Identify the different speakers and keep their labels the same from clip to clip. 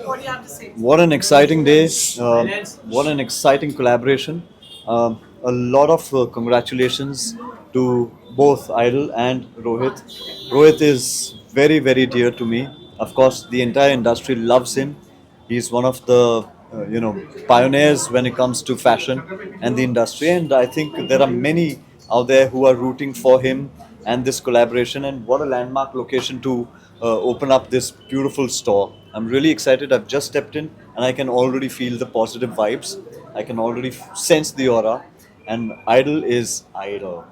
Speaker 1: What do you have to say?
Speaker 2: What an exciting day. What an exciting collaboration. A lot of congratulations to both Idol and Rohit. Rohit is very, very dear to me. Of course, the entire industry loves him. He's one of the pioneers when it comes to fashion and the industry, and I think there are many out there who are rooting for him and this collaboration. And what a landmark location to open up this beautiful store. I'm really excited. I've just stepped in and I can already feel the positive vibes. I can already sense the aura. And Idol is Idol.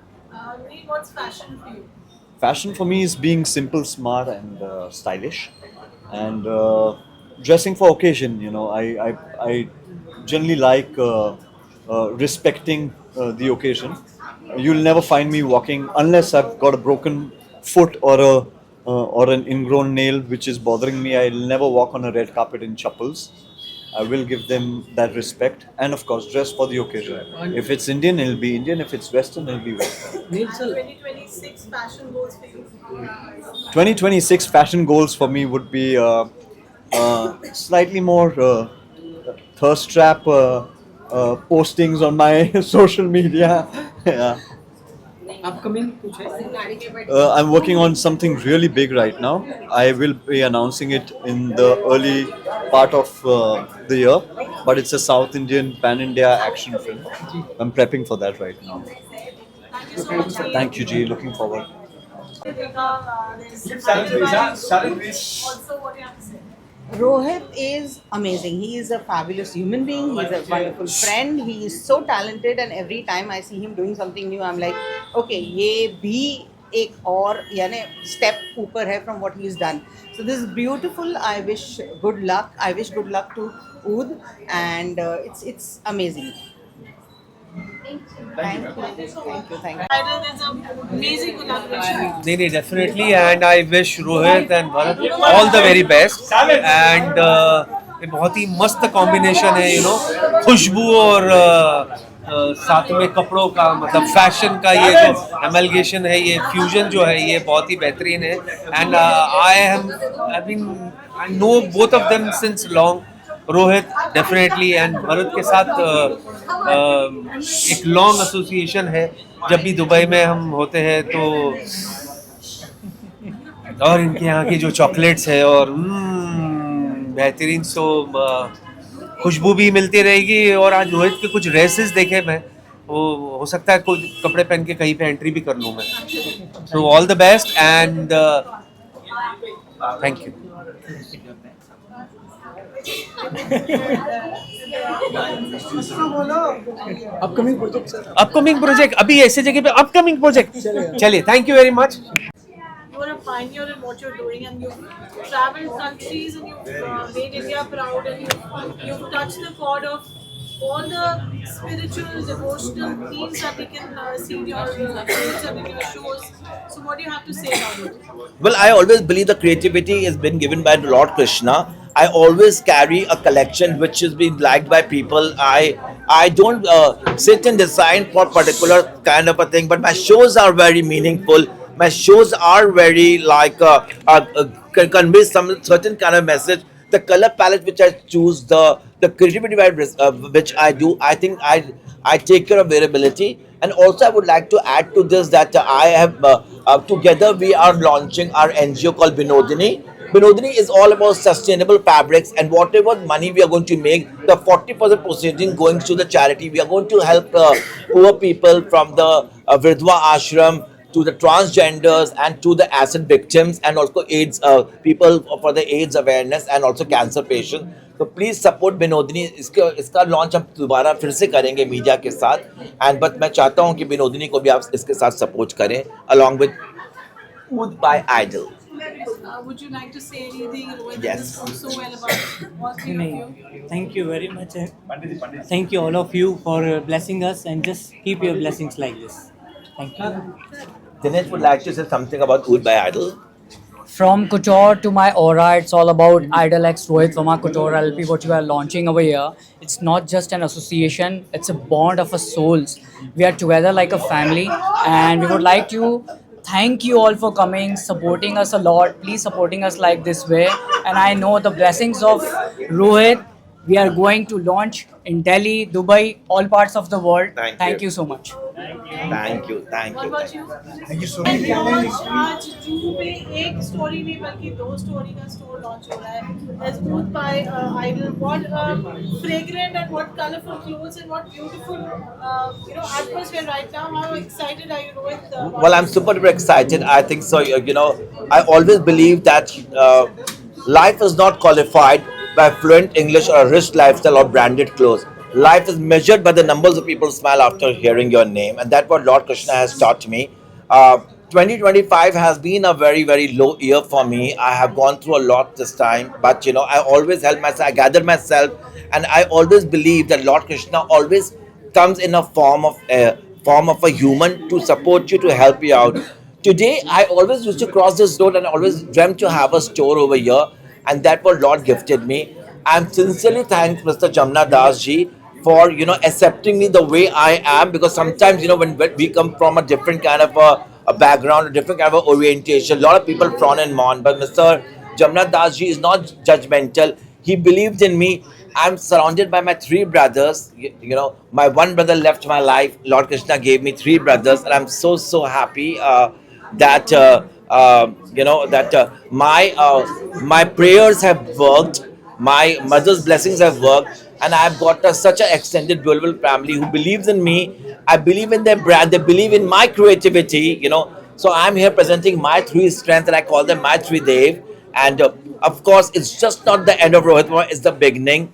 Speaker 1: Lee, what's fashion for you?
Speaker 2: Fashion for me is being simple, smart, and stylish, and dressing for occasion. I generally like respecting the occasion. You'll never find me walking unless I've got a broken foot or an ingrown nail which is bothering me. I'll never walk on a red carpet in chappals. I will give them that respect, and of course, dress for the occasion. If it's Indian, it'll be Indian. If it's Western, it'll be Western.
Speaker 1: 2026 fashion goals for you?
Speaker 2: 2026 fashion goals for me would be slightly more thirst trap postings on my social media. Yeah.
Speaker 3: Upcoming कुछ है
Speaker 2: I'm working on something really big right now. I will be announcing it in the early part of the year, but it's a South Indian pan India action film. I'm prepping for that right now.
Speaker 1: Thank you so much.
Speaker 2: Thank you, G. Looking forward.
Speaker 1: Also, what do you have to say?
Speaker 4: Rohit is amazing. He is a fabulous human being. He's a wonderful friend. He is so talented, and every time I see him doing something new, I'm like, okay, ये भी एक और यानी step ऊपर है from what he's done. So this is beautiful. I wish good luck. I wish good luck to Oud, and it's amazing. Thank you.
Speaker 1: Idol is an amazing collaboration.
Speaker 3: नहीं definitely and I wish Rohit and Bharat all the very best and ये बहुत ही मस्त combination है खुशबू और साथ में कपड़ों का मतलब फैशन का ये जो एमलगेशन है ये फ्यूजन जो है ये बहुत ही बेहतरीन है and I know both of them since long Rohit definitely and Bharat के साथ एक लॉन्ग एसोसिएशन है जब भी दुबई में हम होते हैं तो और इनके यहाँ की जो चॉकलेट्स है और बेहतरीन सो खुशबू भी मिलती रहेगी और आज रोहित के कुछ रेसेस देखे मैं वो हो सकता है कोई कपड़े पहन के कहीं पे एंट्री भी कर लूँ मैं so all the best and thank you upcoming project अभी ऐसे जगह पे अपकमिंग प्रोजेक्ट चलिए thank you very much
Speaker 1: You are a pioneer in what you're doing, and you've traveled countries and you've made India proud, and you've touched the chord of all the spiritual, devotional themes that we can see in your films and in your shows. So, what do you have to say about it?
Speaker 5: Well, I always believe the creativity has been given by Lord Krishna. I always carry a collection which is being liked by people. I don't sit and design for particular kind of a thing, but my shows are very meaningful. My shows are very can convey some certain kind of message. The color palette which I choose, the creativity which I do, I think I take care of variability. And also I would like to add to this that I have together we are launching our NGO called Binodini. Binodini is all about sustainable fabrics, and whatever money we are going to make, the 40% proceeding going to the charity. We are going to help poor people from the Vridhwa Ashram to the transgenders and to the acid victims and also AIDS people for the AIDS awareness and also cancer patients. So please support Binodini. इसका launch हम दोबारा फिर से करेंगे media के साथ and but मैं चाहता हूँ कि बिनोदिनी को भी आप इसके साथ सपोर्ट करें along with Oud by Idol.
Speaker 1: Would you like to say anything? Rohit
Speaker 5: Yes.
Speaker 1: has spoken so well about all three of you.
Speaker 6: Thank you very much. Thank you all of you for blessing us and just keep your blessings like this. Thank you.
Speaker 5: Dinesh would like to say something about Oud by Idol.
Speaker 7: From couture to my aura, it's all about Idol X Rohit Verma Couture LP, what you are launching over here. It's not just an association, it's a bond of our souls. We are together like a family, and we would like to thank you all for coming, supporting us a lot. Please supporting us like this way. And I know the blessings of Rohit. We are going to launch in Delhi, Dubai, all parts of the world.
Speaker 5: Thank
Speaker 7: You
Speaker 5: you.
Speaker 7: so much.
Speaker 5: Thank you. Thank
Speaker 1: What
Speaker 5: you.
Speaker 1: about you? Thank you so much. आज जू में एक story नहीं बल्कि दो story का store launch हो रहा है as Oud by Idol. What fragrant and what colorful clothes and what beautiful atmosphere right now. How excited are you, Rohit?
Speaker 5: Well, I'm super duper excited. I think so. I always believe that life is not qualified by fluent English or a rich lifestyle or branded clothes. Life is measured by the numbers of people smile after hearing your name, and that's what Lord Krishna has taught me. Uh, 2025 has been a very very low year for me. I have gone through a lot this time, but I always help myself. I gather myself, and I always believe that Lord Krishna always comes in a form of a human to support you, to help you out. Today, I always used to cross this road and always dreamt to have a store over here, and that what Lord gifted me. I'm sincerely thanks Mr. Jamna Das ji for accepting me the way I am, because sometimes when we come from a different kind of a background, a different kind of a orientation, a lot of people frown and mourn, but Mr. Jamna Das ji is not judgmental. He believed in me. I'm surrounded by my three brothers. My one brother left my life. Lord Krishna gave me three brothers, and I'm so happy that my prayers have worked, my mother's blessings have worked, and I've got such an extended beautiful family who believes in me. I believe in their brand. They believe in my creativity. So I'm here presenting my three strengths, and I call them my three Dev. And of course, it's just not the end of Rohit Verma, it's the beginning.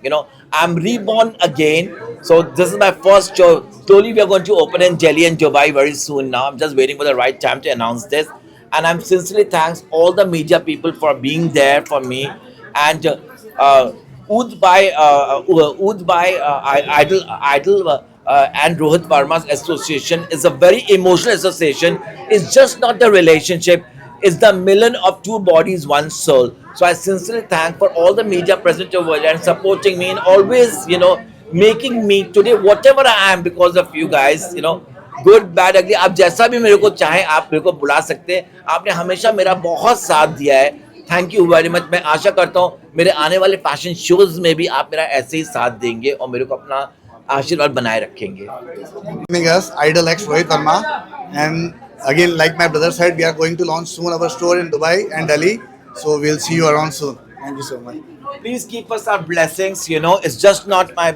Speaker 5: I'm reborn again. So this is my first show. Slowly we are going to open in Delhi and Dubai very soon now. I'm just waiting for the right time to announce this. And I'm sincerely thanks all the media people for being there for me. And Oud by and Rohit Verma's association is a very emotional association. It's just not the relationship, it's the million of two bodies, one soul. So I sincerely thank for all the media present over there and supporting me and always, making me today whatever I am because of you guys. Good bad अगली आप जैसा भी मेरे को चाहें आप मेरे को बुला सकते हैं. आपने हमेशा मेरा बहुत साथ दिया है. Thank you very much. मैं आशा करता हूँ मेरे आने वाले फैशन शोज में भी आप मेरा ऐसे ही साथ देंगे और मेरे को अपना आशीर्वाद बनाए रखेंगे.
Speaker 8: Us, Idol X Rohit Verma, and again, like my brother said, we are going to launch soon our store in Dubai and Delhi. So we'll see you around soon. Thank you so much.
Speaker 5: Please keep us our blessings. It's just not my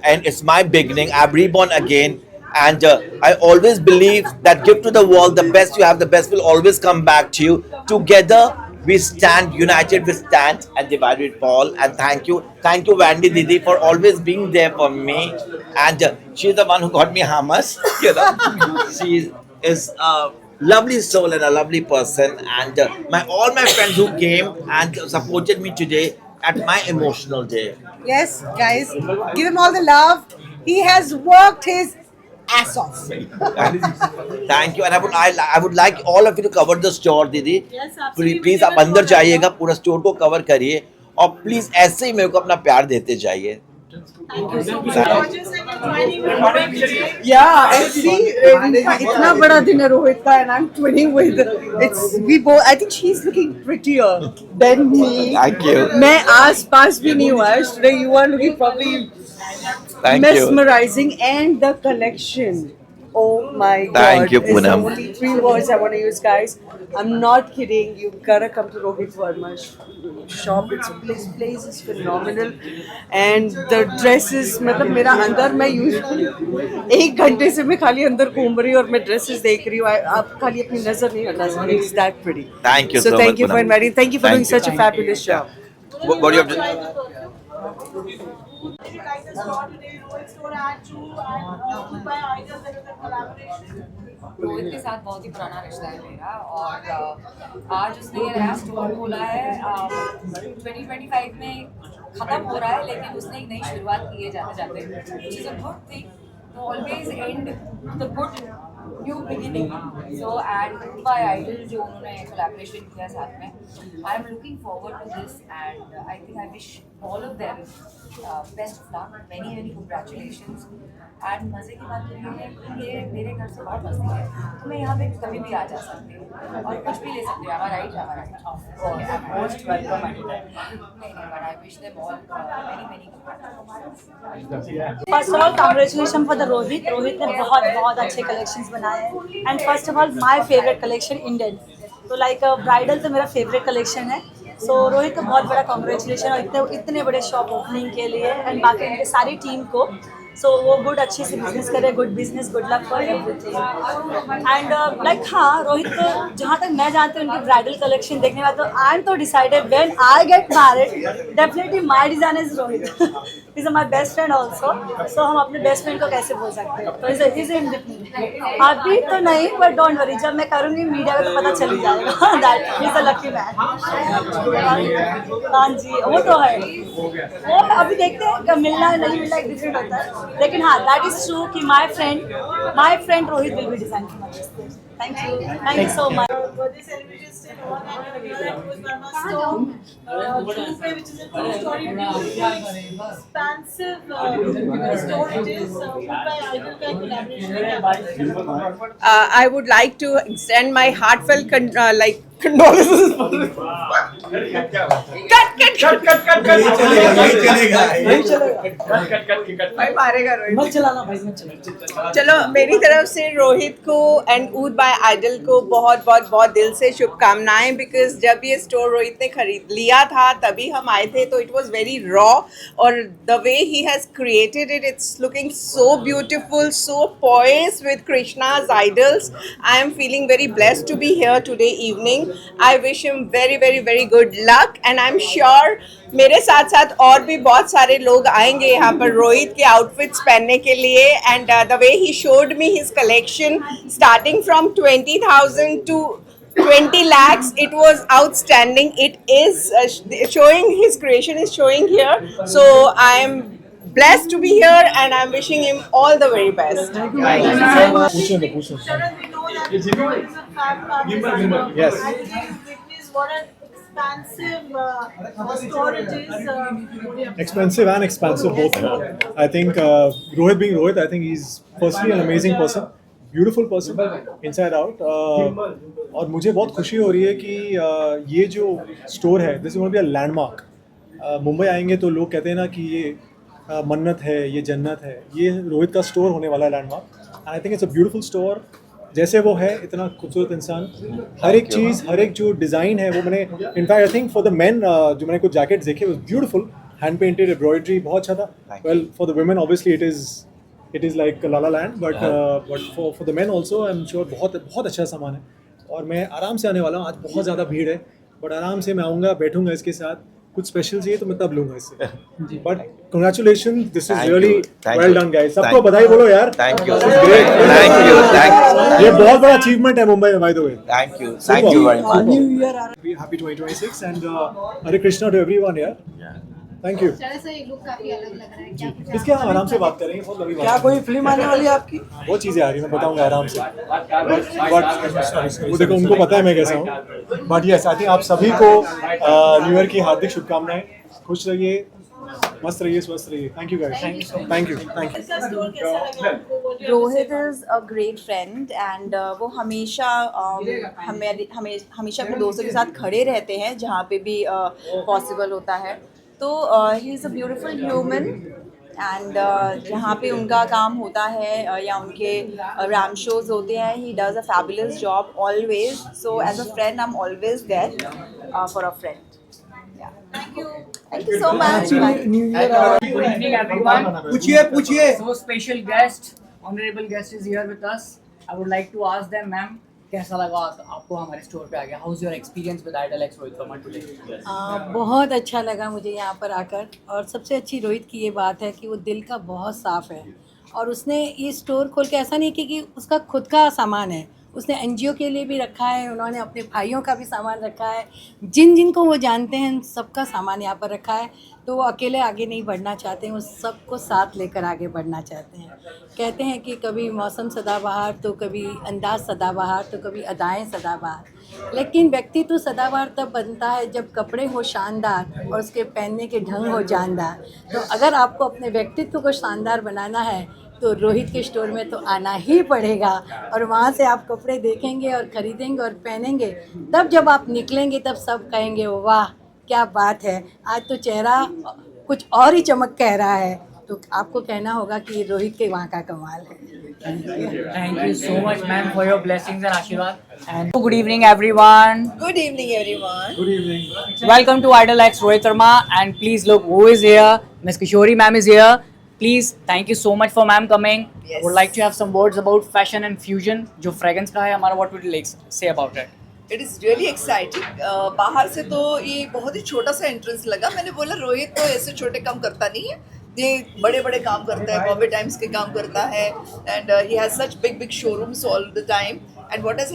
Speaker 5: and it's my beginning. I'm reborn again, and I always believe that give to the world the best you have. The best will always come back to you. Together we stand, united we stand, and divided fall. And thank you, Vandy Didi, for always being there for me. And she's the one who got me hummus. She is a lovely soul and a lovely person. And all my friends who came and supported me today at my emotional day.
Speaker 4: Yes, guys, give him all the love. He has worked his ass off.
Speaker 5: Thank you. And I would like all of you to cover the store, Didi.
Speaker 1: Yes, absolutely.
Speaker 5: Please आप अंदर जाइएगा, पूरा store को cover करिए और please ऐसे ही मेरे को अपना प्यार देते जाइए.
Speaker 1: Thank you so much. Gorgeous and joining with Rohit today.
Speaker 4: Yeah, and see, इतना बड़ा दिन है रोहित का, and I'm twinning with. We both. I think she's looking prettier than me.
Speaker 5: Thank you.
Speaker 4: मैं आस पास भी नहीं हुआ. Today you are looking probably
Speaker 5: Thank you.
Speaker 4: mesmerizing, and the collection. Oh my God!
Speaker 5: Thank you, Poonam.
Speaker 4: It's only 3 words I want to use, guys. I'm not kidding. You gotta come to Rohit Verma's shop. This place is phenomenal, and the dresses. मतलब मेरा अंदर मैं usually 1 घंटे से मैं खाली अंदर घूम रही हूँ और मैं dresses देख रही हूँ. आप खाली अपनी नजर नहीं हटा सकते. It's that pretty.
Speaker 5: Thank you
Speaker 4: So
Speaker 5: so
Speaker 4: thank
Speaker 5: much,
Speaker 4: you for
Speaker 5: Poonam.
Speaker 4: inviting. Thank you for
Speaker 5: Thank
Speaker 4: doing
Speaker 5: you.
Speaker 4: such a fabulous job.
Speaker 5: What do you have to?
Speaker 1: Would you like the store today? Rohit store at True and Oud by Idol. There is a collaboration.
Speaker 9: Rohit के साथ बहुत ही पुराना रिश्ता है मेरा और आज उसने ये नया स्टोर खोला है. 2025 में ख़त्म हो रहा है लेकिन उसने एक नई शुरुआत की है जाते जाते, which is a good thing. To always end the good new beginning. So and by Idol जो उन्होंने collaboration किया साथ में, I am looking forward to this and I think I wish all of them best of luck, many congratulations. And मज़े की बात तो ये है कि ये मेरे घर से बहुत नज़दीक है, तो मैं यहाँ पे कभी भी आ जा सकती हूँ और कुछ भी ले सकती हूँ. Am I right? I'm most welcome anytime. नहीं, but I wish them all many congratulations.
Speaker 10: First of all congratulation for the Rohit. Rohit ने बहुत अच्छे कलेक्शंस बनाए हैं and first of all my favourite collection Indian. तो लाइक ब्राइडल तो मेरा favourite collection है. सो रोहित को बहुत बड़ा कांग्रेचुलेशन और इतने बड़े शॉप ओपनिंग के लिए एंड बाकी उनके सारी टीम को. सो वो गुड अच्छे से बिजनेस करे, good business, good luck for everything. And like हाँ, रोहित को जहाँ तक मैं जानती हूँ उनकी ब्राइडल कलेक्शन देखने बाद तो आई एम तो decided when I get married definitely my design is Rohit. Is my best friend also. So हम अपने बेस्ट फ्रेंड को कैसे बोल सकते हैं. तो इज अभी तो नहीं, बट डोंट वरी, जब मैं करूँगी मीडिया में तो पता चल ही जाएगा. That is a lucky man. हाँ जी, वो तो है. वो अभी देखते हैं, मिलना नहीं मिलना एक डिफरेंट होता है. लेकिन हाँ, दैट इज ट्रू कि my friend Rohit will be designing. Thank you so much.
Speaker 1: Birthday celebration still on, and we are at Rose Verma store, Tuesday, which is a two-story, beautiful, expansive store. It is owned by Idol का collaboration.
Speaker 4: I would like to extend my heartfelt condolences. चलो, मेरी तरफ से रोहित को and ऊद bye idol को बहुत दिल से शुभकामनाएं. बिकॉज जब ये स्टोर रोहित ने खरीद लिया था तभी हम आए थे, तो इट वाज वेरी रॉ और the way he has created it, it's looking so beautiful, so poised with Krishna's idols. I am feeling very blessed to be here today evening. I wish him very good luck and I'm sure मेरे साथ साथ और भी बहुत सारे लोग आएंगे यहाँ पर रोहित के आउटफिट्स पहनने के लिए. And the way he showed me his collection starting from 20,000 to 20 lakhs, it was outstanding. It is showing, his creation is showing here. So I am blessed to be here and I'm wishing him all the very best.
Speaker 1: Sharon, we know that Joe is a fab artist.
Speaker 11: Yes.
Speaker 1: I think you've witnessed what an expansive store it is.
Speaker 11: Expensive and expansive both. I think Rohit being Rohit, I think he's firstly an amazing person, beautiful person inside out. और मुझे बहुत खुशी हो रही है कि ये जो स्टोर है, this is going to be a landmark. Mumbai आएंगे तो लोग कहते हैं ना कि ये मन्नत है, ये जन्नत है. ये रोहित का स्टोर होने वाला है, landmark. And I think it's a beautiful store. जैसे वो है, इतना खूबसूरत इंसान, हर एक चीज़, हर एक जो डिज़ाइन है वो मैंने in fact I think for the man जो मैंने कुछ जैकेट्स देखे was beautiful, hand painted, embroidery बहुत अच्छा था. Well for the women obviously it is like Lala land, but for the man also I am sure बहुत अच्छा सामान है. और मैं आराम से आने वाला हूँ. आज बहुत ज़्यादा भीड़ है, बट आराम से मैं आऊँगा, बैठूँगा इसके साथ. कुछ स्पेशल चाहिए तो मैं तब लूँगा इससे. But congratulation, this is really well done guys. सबको बधाई बोलो यार.
Speaker 5: Thank you.
Speaker 11: Great.
Speaker 5: Thank you.
Speaker 11: ये बहुत बड़ा अचीवमेंट है मुंबई में, by the way.
Speaker 5: Thank you very much.
Speaker 11: Happy 2026 and Hare Krishna to everyone here. Thank you.
Speaker 10: Look काफी अलग लग रहा है. क्या कुछ
Speaker 11: इसके हम आराम से बात करेंगे. बहुत लंबी बात.
Speaker 4: क्या कोई फिल्म आने वाली है आपकी?
Speaker 11: बहुत चीजें आ रही हैं, मैं बताऊंगा आराम से. बट वो देखो, उनको पता है मैं कैसा हूँ. बट यस, आई थिंक आप सभी को न्यू ईयर की हार्दिक शुभकामनाएं. खुश रहिए, मस्त रहिए, स्वस्थ रहिए. Thank you guys. Thank you.
Speaker 1: इसका स्टोर कैसा लगा आपको? What do you
Speaker 4: Rohit is a great friend and वो हमेशा हमेशा अपने दोस्तों के साथ खड़े रहते हैं जहाँ पे भी पॉसिबल होता है. तो he is a beautiful human and जहाँ पे उनका काम होता है या उनके रैम शोज होते हैं, he does a fabulous job always. So as a friend I am always there for a friend. Thank you so much.
Speaker 7: Good evening, everyone.
Speaker 11: पूछिए.
Speaker 7: So special guest, honorable guest is here with us. I would like to ask them, ma'am, कैसा लगा आपको हमारे store पे आ गया? How's your experience with Idol X Rohit Verma today?
Speaker 10: बहुत अच्छा लगा मुझे यहाँ पर आकर. और सबसे अच्छी रोहित की ये बात है कि वो दिल का बहुत साफ़ है और उसने ये स्टोर खोल के ऐसा नहीं कि उसका खुद का सामान है, उसने एनजीओ के लिए भी रखा है, उन्होंने अपने भाइयों का भी सामान रखा है, जिन जिनको वो जानते हैं सबका सामान यहाँ पर रखा है. तो वो अकेले आगे नहीं बढ़ना चाहते हैं, वो सबको साथ लेकर आगे बढ़ना चाहते हैं। कहते हैं कि कभी मौसम सदाबहार तो कभी अंदाज सदाबहार तो कभी अदाएँ सदाबहार, लेकिन व्यक्तित्व सदाबहार तब बनता है जब कपड़े हो शानदार और उसके पहनने के ढंग हो जानदार। तो अगर आपको अपने व्यक्तित्व को शानदार बनाना है तो रोहित के स्टोर में तो आना ही पड़ेगा, और वहाँ से आप कपड़े देखेंगे और ख़रीदेंगे और पहनेंगे, तब जब आप निकलेंगे तब सब कहेंगे वाह क्या बात है, आज तो चेहरा कुछ और ही चमक कह रहा है। तो आपको कहना होगा कि रोहित के वहाँ का कमाल है।
Speaker 7: Thank you so much, ma'am, for your blessings and Ashirwad. And good evening, everyone.
Speaker 4: Good evening, everyone.
Speaker 11: Good evening.
Speaker 7: Welcome to Idol X Rohit Verma. And please look who is here. Miss Kishori ma'am is here. Please, thank you so much for ma'am coming.
Speaker 4: Yes.
Speaker 7: Would like to have some words about fashion and fusion. जो fragrance का है हमारा, what would you like say about it?
Speaker 12: It is really exciting. बाहर से तो ये बहुत ही छोटा सा एंट्रेंस लगा। मैंने बोला रोहित तो ऐसे छोटे काम करता नहीं है, ये बड़े बड़े काम करता है, बॉम्बे टाइम्स के काम करता है, and he has such big big showrooms all the time. And what is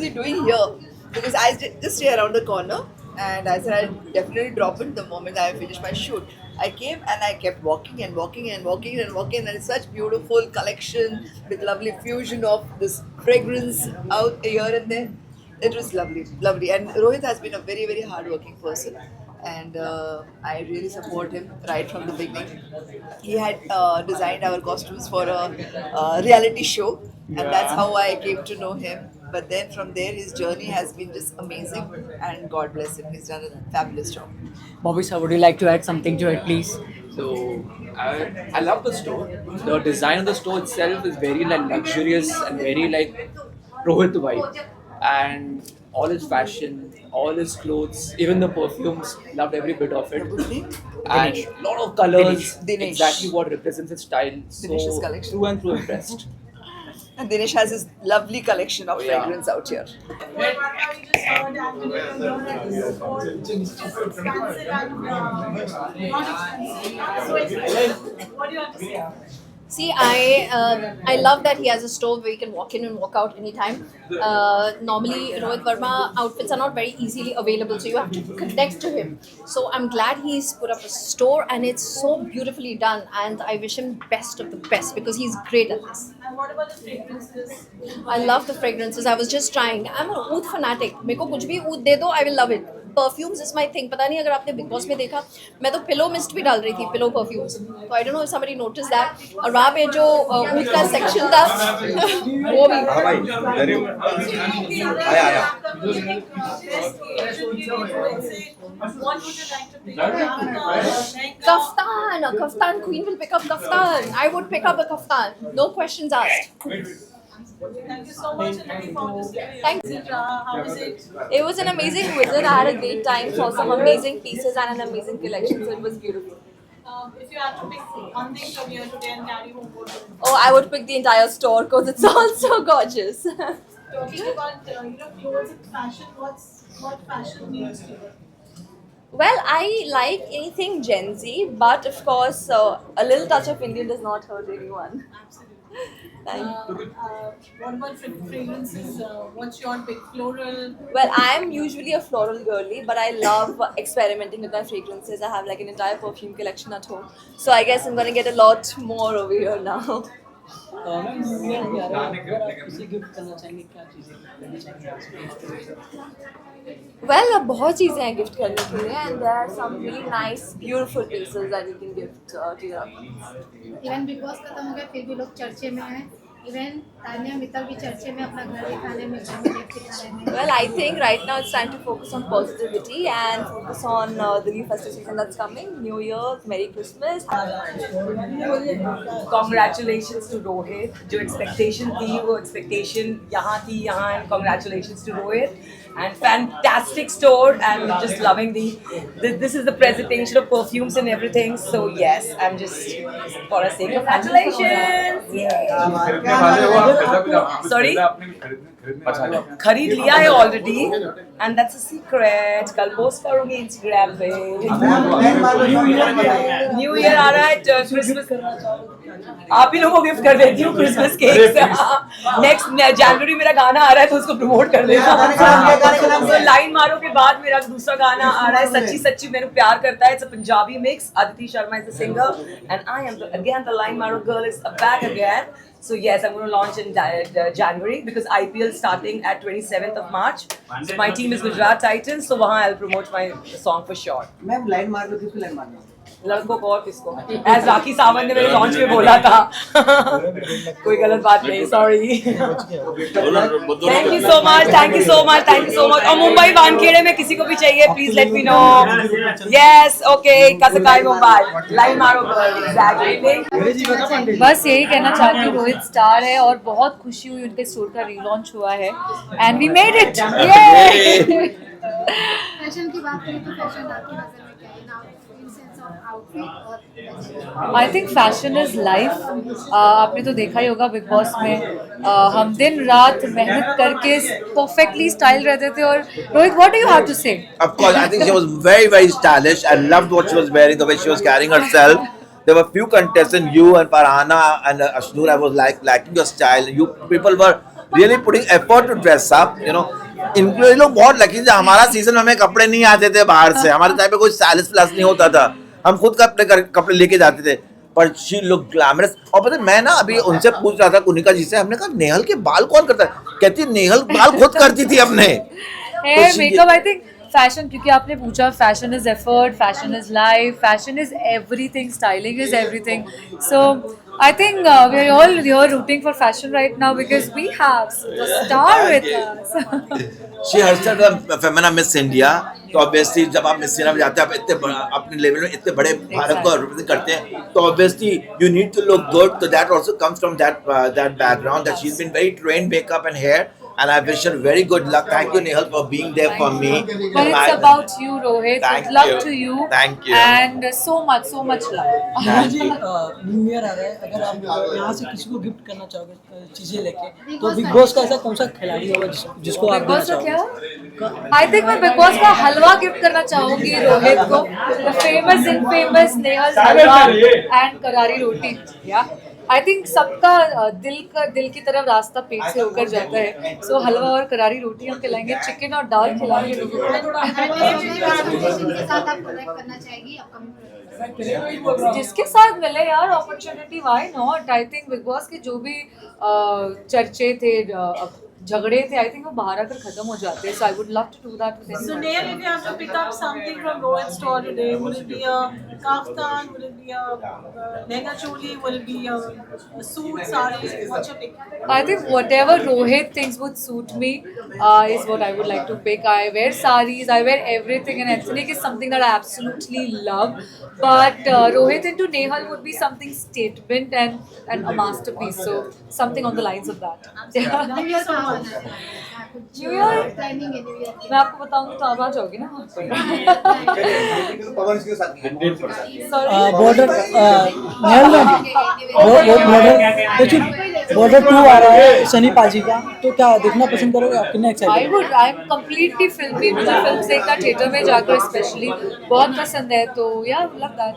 Speaker 12: he doing here, because I just here around the corner and I said I'll definitely drop in the moment I finish my shoot. I came and I kept walking and walking and walking and walking, and it's such beautiful collection with lovely fusion of this fragrance out here and there. It was lovely, lovely. And Rohit has been a very, very hardworking person, and I really support him right from the beginning. He had designed our costumes for a reality show, and that's how I came to know him. But then from there, his journey has been just amazing, and God bless him. He's done a fabulous job.
Speaker 7: Bobby sir, would you like to add something to it, please?
Speaker 13: So I love the store. The design of the store itself is very like luxurious and very like Rohit vibe, and all his fashion, all his clothes, even the perfumes, loved every bit of it. And a lot of colors,
Speaker 12: Dinesh.
Speaker 13: exactly what represents his style.
Speaker 12: Dinesh's
Speaker 13: So
Speaker 12: collection.
Speaker 13: through and through impressed.
Speaker 12: And Dinesh has his lovely collection of fragrance out here.
Speaker 1: What do you have to say?
Speaker 14: See, I love that he has a store where you can walk in and walk out anytime. Normally, Rohit Verma outfits are not very easily available, so you have to connect to him. So I'm glad he's put up a store, and it's so beautifully done. And I wish him best of the best because he's great at this.
Speaker 1: And what about the fragrances?
Speaker 14: I love the fragrances. I was just trying. I'm an oud fanatic. मेरे को कुछ भी oud दे दो, I will love it. Perfumes is my thing. पता नहीं अगर आपने big boss में देखा, मैं तो पिलो मिस्ट भी डाल रही थी, पिलो परफ्यूम्स. तो I don't know if somebody noticed that. और वहाँ पे जो ऊद का सेक्शन था, वो भी. Kaftan, kaftan. Queen will pick up kaftan. I would pick up a kaftan. No questions asked.
Speaker 1: Thank you so much. Looking forward to seeing you.
Speaker 14: Thanks.
Speaker 1: How was it?
Speaker 14: It was an amazing visit. I had a great time. Saw some amazing pieces and an amazing collection. So it was beautiful.
Speaker 1: If you had to pick one thing from here today and carry home, what would it be?
Speaker 14: Oh, I would pick the entire store because it's all so gorgeous.
Speaker 1: Talking about clothes and fashion, what fashion means to you?
Speaker 14: Well, I like anything Gen Z, but of course, a little touch of Indian does not hurt anyone.
Speaker 1: Absolutely.
Speaker 14: Thank you.
Speaker 1: What about fragrances? What's your pick? Floral?
Speaker 14: Well, I'm usually a floral girly, but I love experimenting with my fragrances. I have like an entire perfume collection at home. So I guess I'm gonna get a lot more over here now.
Speaker 6: Ma'am new year भी आ रहा है, अगर आप किसी gift करना चाहेंगे, क्या चीज़ें करनी चाहेंगे?
Speaker 14: Well, बहुत चीज़ें हैं गिफ्ट करने के लिए, and there are some really nice, beautiful pieces that you can gift to your friends.
Speaker 15: Even big boss खत्म हो गया फिर भी लोग चर्चे में हैं। इवन तानिया मित्तल भी चर्चे में अपना घर दिखाने में, घर में गिफ्ट दिखाने में।
Speaker 14: Well, I think right now it's time to focus on positivity and focus on the new festive season that's coming. New Year, Merry Christmas.
Speaker 7: Congratulations to Rohit. जो expectation थी वो expectation यहाँ थी यहाँ, and congratulations to Rohit. And fantastic store, and just loving this is the presentation of perfumes and everything. So yes, I'm just for a sake of congratulations. Sorry. खरीद लिया है already and that's a secret. कल post करूंगी Instagram पे. New year आ रहा है, Christmas आप ही लोगों को गिफ्ट कर देती हूँ क्रिसमस केक. नेक्स्ट जनवरी मेरा गाना आ रहा है तो उसको प्रमोट कर देता. तो लाइन मारो के बाद मेरा दूसरा गाना आ रहा है, सच्ची सच्ची मैंने प्यार करता है. It's a Punjabi mix. Aditi Sharma is the singer and I am again the line maro girl is back again. So yes, I'm going to launch in January because IPL starting at 27th of March. So my team is Gujarat Titans, so वहाँ I'll promote my song for sure.
Speaker 6: Ma'am line मार लो, किसको line मारना?
Speaker 7: लड़कों को और किसको? As Rakhi Sawant ने मेरे लॉन्च में बोला था. कोई गलत बात नहीं, sorry. Thank you so much, thank you so much, thank you so much. और मुंबई वानखेड़े में किसी को भी चाहिए please let me know. Yes okay, कसकाई मुंबई, लाइन मारो गर्ल. एग्जैक्टली.
Speaker 9: बस यही कहना चाहती हूँ, रोहित स्टार है और बहुत खुशी हुई उनके स्टोर का रीलॉन्च हुआ है and we made it.
Speaker 15: Fashion की बात करें तो फैशन आपकी नजर में क्या है now in sense of outfit और
Speaker 9: I think fashion is life. आपने तो देखा ही होगा बिग बॉस में हम दिन रात मेहनत करके परफेक्टली स्टाइल रहते थे. और Rohit, what do you have to say?
Speaker 5: Of course, I think she was very, very stylish. I loved what she was wearing, the way she was carrying herself. There were few contestants, you and Farhana and Ashnur. I was liking your style. You people were really putting effort to dress up. You know, इनको ये लोग बहुत lucky थे. हमारा season में हमें कपड़े नहीं आते थे बाहर से. हमारे टाइम पे कोई स्टाइलिश प्लस नहीं होता था. हम खुद का अपने कपड़े लेके जाते थे. पर शी लुक ग्लैमरस. और पता है, मैं ना अभी उनसे पूछ रहा था कुनिका जी से, हमने कहा नेहल के बाल कौन करता है? कहती नेहल बाल खुद करती थी अपने.
Speaker 9: Hair makeup, I think fashion, क्योंकि आपने पूछा, fashion is effort, fashion is life, fashion is everything, styling is everything. So I think we are all here rooting for fashion right now because we have the star with us.
Speaker 5: She herself is femina Miss India. तो obviously जब आप Miss India में जाते हैं, आप इतने अपने level में इतने बड़े भारत को रिप्रेजेंट करते हैं, तो obviously you need to look good. So that also comes from that background that she's been very trained makeup and hair. And I wish her very good luck. Thank you, Nehal, for being there for me.
Speaker 9: But it's about you, Rohit.
Speaker 5: Thank
Speaker 9: Good luck
Speaker 5: you.
Speaker 9: to you.
Speaker 5: Thank you.
Speaker 9: And so much love.
Speaker 6: जी new year आ रहा है, अगर आप यहाँ से किसी को गिफ्ट करना चाहोगे चीजें लेके, तो बिग बॉस का ऐसा कौन सा खिलाड़ी होगा जिसको आप
Speaker 9: बिग बॉस
Speaker 6: देना
Speaker 9: का
Speaker 6: चाहोगे?
Speaker 9: क्या? आई थिंक मैं बिग बॉस का हलवा गिफ्ट करना चाहूंगी रोहित को. The famous in famous Nehal halwa and करारी रोटी. या आई थिंक सबका दिल की तरफ रास्ता पेट से होकर जाता है. सो हलवा और करारी रोटी हम खिलाएंगे, चिकन और दाल खिलाएंगे लोगों
Speaker 15: के साथ आप कनेक्ट करना चाहेगी अपकमिंग?
Speaker 9: जिसके साथ मिले यार opportunity, why not. I think big boss के जो भी चर्चे थे, झगड़े थे, आई थिंक वो बाहर आकर खत्म हो जाते हैं. So I would love to do that with
Speaker 1: So Neil, if you have to pick up something from Rohit's store today, would it be a kaftan? Would it be a lehenga choli? Would it be a suit, sari? What's your pick?
Speaker 9: I think whatever Rohit thinks would suit me is what I would like to pick. I wear saris, I wear everything, and ethnic is something that I absolutely love. But Rohit into Nehal would be something statement and a masterpiece. So something on the lines of that.
Speaker 15: New year का
Speaker 9: New Year?
Speaker 15: Timing है new year की?
Speaker 9: मैं आपको बताऊंगी तो आप आ जाओगे ना.
Speaker 6: बॉर्डर नेहल मैम, वो बॉर्डर 2 आ रहा है सनी पाजी का, तो क्या देखना पसंद करोगे आप? कितने एक्साइटेड?
Speaker 9: आई एम कम्प्लीटली फिल्मी. मुझे फिल्म देखना थिएटर में जाकर स्पेशली बहुत पसंद है. तो यार लव दैट.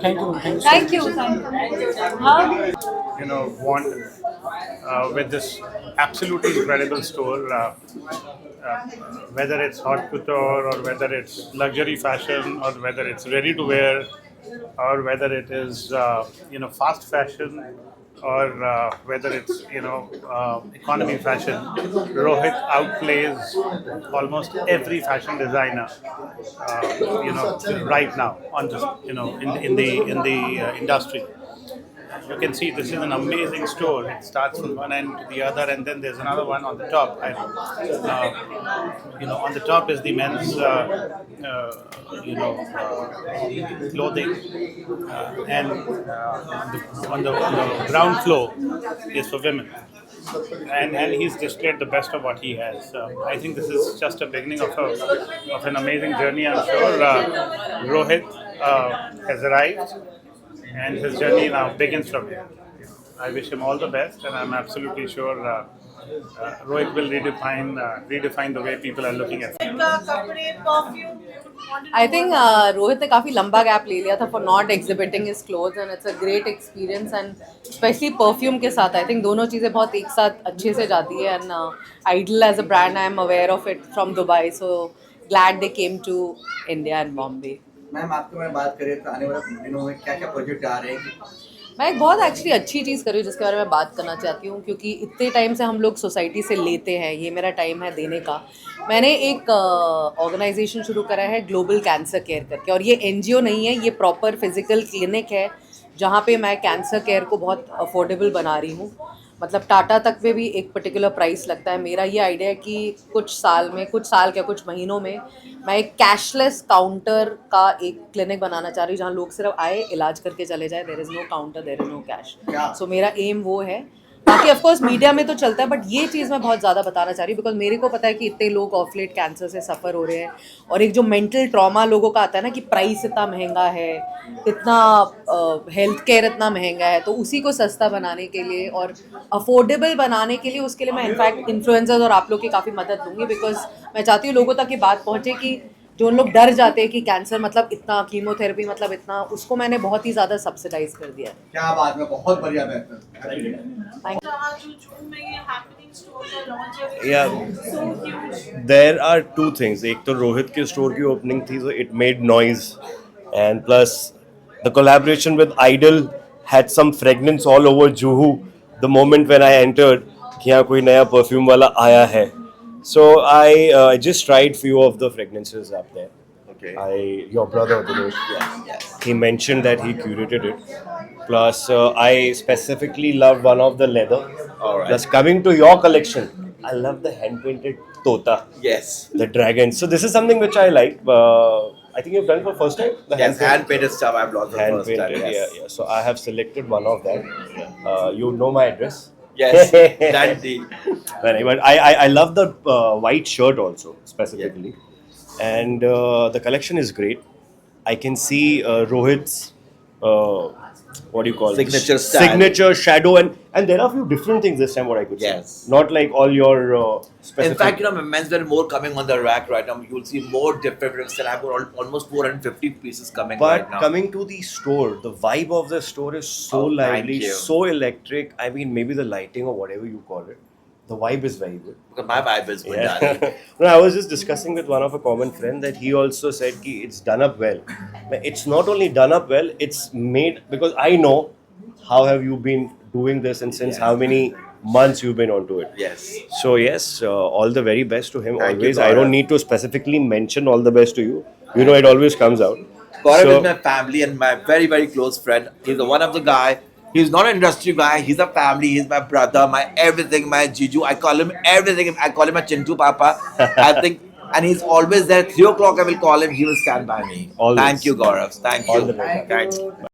Speaker 6: Thank you.
Speaker 9: हाँ,
Speaker 16: you know, with this absolutely incredible store, whether it's haute couture or whether it's luxury fashion or whether it's ready to wear or whether it is fast fashion or whether it's economy fashion, Rohit outplays almost every fashion designer right now on just in the industry. You can see this is an amazing store. It starts from one end to the other, and then there's another one on the top. On the top is the men's, clothing, and on the ground floor is for women. And he's displayed the best of what he has. I think this is just a beginning of an amazing journey. I'm sure Rohit has arrived. And his journey now begins from here. I wish him all the best, and I'm absolutely sure Rohit will redefine the way people are looking at film.
Speaker 1: कपड़े perfume
Speaker 17: I think Rohit ने काफी लंबा gap ले लिया था for not exhibiting his clothes and it's a great experience and especially perfume के साथ I think दोनों चीजें बहुत एक साथ अच्छे से जाती है and Idol as a brand I am aware of it from Dubai so glad they came to India and Bombay.
Speaker 18: Ma'am आपके बारे में बात करें तो आने वाले दिनों में क्या क्या प्रोजेक्ट आ रहे हैं?
Speaker 17: मैं एक बहुत एक्चुअली अच्छी चीज़ कर रही हूँ जिसके बारे में बात करना चाहती हूँ क्योंकि इतने टाइम से हम लोग सोसाइटी से लेते हैं ये मेरा टाइम है देने का. मैंने एक ऑर्गेनाइजेशन शुरू करा है ग्लोबल कैंसर केयर करके और ये एनजीओ नहीं है ये प्रॉपर फिजिकल क्लिनिक है जहाँ पे मैं कैंसर केयर को बहुत अफोर्डेबल बना रही हूँ. मतलब टाटा तक में भी एक पर्टिकुलर प्राइस लगता है. मेरा ये आइडिया है कि कुछ महीनों में मैं एक कैशलेस काउंटर का एक क्लिनिक बनाना चाह रही हूँ जहाँ लोग सिर्फ आए इलाज करके चले जाए. There is no counter, there is no cash. So मेरा एम वो है. बाकी ऑफ कोर्स मीडिया में तो चलता है बट ये चीज़ मैं बहुत ज़्यादा बताना चाह रही हूँ बिकॉज मेरे को पता है कि इतने लोग ऑफ लेट कैंसर से सफ़र हो रहे हैं और एक जो मेंटल ट्रॉमा लोगों का आता है ना कि प्राइस इतना महंगा है, इतना हेल्थ केयर इतना महंगा है, तो उसी को सस्ता बनाने के लिए और अफोर्डेबल बनाने के लिए उसके लिए मैं इनफैक्ट इन्फ्लुएंसर्स और आप लोग की काफ़ी मदद लूँगी बिकॉज मैं चाहती हूँ लोगों तक ये बात पहुँचे कि जो उन लोग डर जाते हैं कि कैंसर मतलब इतना, कीमोथेरेपी मतलब इतना, उसको मैंने बहुत ही ज़्यादा सब्सिडाइज कर दिया है.
Speaker 18: क्या बात है, बहुत बढ़िया बेहतर.
Speaker 19: Yeah, there are two things. एक तो रोहित के स्टोर की ओपनिंग थी so it made noise and plus the collaboration with Idol had some fragrance all over Juhu the moment when I entered कि यहाँ कोई नया परफ्यूम वाला आया है. So I just tried few of the fragrances up there. Okay. Your brother Dinesh, yes. He mentioned that he curated it. Plus I specifically love one of the leather.
Speaker 5: All right.
Speaker 19: Plus coming to your collection, I love the hand painted tota.
Speaker 5: Yes.
Speaker 19: The dragon. So this is something which I like. I think you've done it for first time. The
Speaker 5: Yes, hand painted stuff I've lost for
Speaker 19: hand
Speaker 5: first time.
Speaker 19: painted.
Speaker 5: Yes.
Speaker 19: Yeah. So I have selected one of them. You know my address.
Speaker 5: Yes, Dandy.
Speaker 19: But I love the white shirt also specifically, and the collection is great. I can see Rohit's what do you call
Speaker 5: Signature
Speaker 19: it?
Speaker 5: style.
Speaker 19: Signature shadow and there are a few different things this time. What I could
Speaker 5: Yes.
Speaker 19: see, not like all your specific.
Speaker 5: In fact, menswear more coming on the rack right now. You'll see more different styles. I've got almost 450 pieces coming
Speaker 19: But
Speaker 5: right now.
Speaker 19: coming to the store, the vibe of the store is so
Speaker 5: Oh, thank
Speaker 19: lively,
Speaker 5: you.
Speaker 19: so electric. I mean, maybe the lighting or whatever you call it, the vibe is very good.
Speaker 5: Because my vibe is good.
Speaker 19: Yeah.
Speaker 5: darling.
Speaker 19: No, I was just discussing with one of a common friend that he also said ki it's done up well. It's not only done up well, it's made because I know how have you been doing this and since how many months you've been onto it.
Speaker 5: Yes.
Speaker 19: So yes, all the very best to him.
Speaker 5: Thank you,
Speaker 19: always. I
Speaker 5: Gaurav.
Speaker 19: don't need to specifically mention all the best to you. You know, it always comes out.
Speaker 5: Gaurav
Speaker 19: So-
Speaker 5: is my family and my very, very close friend. He's one of the guy. He's not an industry guy. He's a family. He's my brother, my everything, my Jiju. I call him everything. I call him a Chintu Papa. I think, and he's always there. 3 o'clock I will call him. He will stand by me.
Speaker 19: Always.
Speaker 5: Thank you, Gaurav. Thank
Speaker 19: All
Speaker 5: you.
Speaker 19: the best.
Speaker 5: Thanks.